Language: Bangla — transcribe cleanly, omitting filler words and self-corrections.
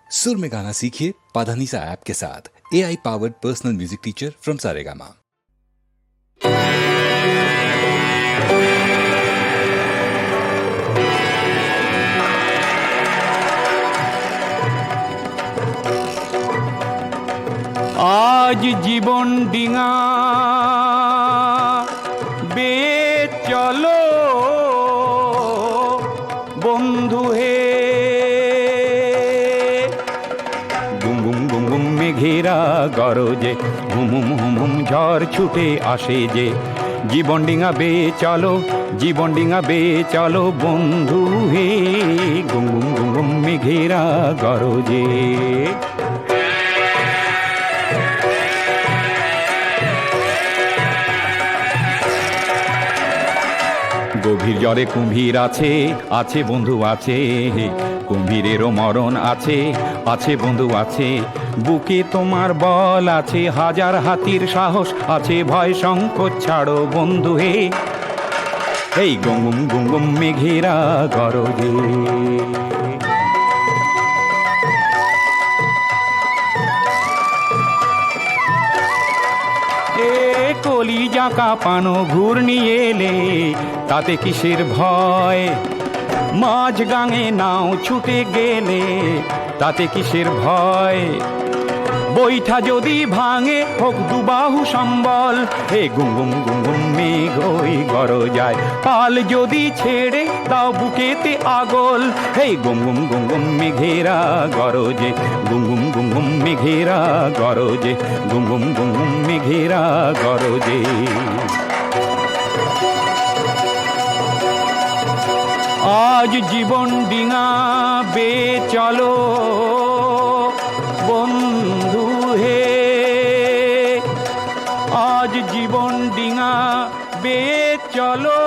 सुर में गाना सीखिए पाधानीसा ऐप के साथ। AI powered personal music teacher from Saregama. आज জীবন ডিঙা বে চলো বন্ধু হে, গুম গুম গুম গুম মেঘেরা গরজে, হুম হুম হুম হুম ঝড় ছুটে আসে যে। জীবন ডিঙা বে চলো, জীবন ডিঙা বে চলো বন্ধু হে, গুম গুম গুম গুম মেঘেরা গরজে। গভীর জলে কুম্ভীর আছে, আছে বন্ধু আছে, কুম্ভীরেরও মরণ আছে, আছে বন্ধু আছে। বুকে তোমার বল আছে, হাজার হাতির সাহস আছে, ভয় সংকোচ ছাড়ো বন্ধু হে, এই গুম গুম গুম মেঘেরা গরজে। কলিজা কাঁপানো ঘূর্ণি এলে তাতে কিসের ভয়, মাঝ গাঙে নাও ছুটে গেলে তাতে কিসের ভয়। বৈঠা যদি ভাঙে হোক দুবাহু সম্বল, হে গুম গুম গুম গুম মেঘ ওই গরজায়। পাল যদি ছেড়ে দাও বুকেতে আগল, হে গুম গুম গুম গুম মেঘেরা গরজে, গুম গুম গুম গুম মেঘেরা গরজে, গুম গুম গুম গুম মেঘেরা গরজে। আজ জীবন ডিঙা বে চলো বন্ধু হে, আজ জীবন ডিঙা বে চলো।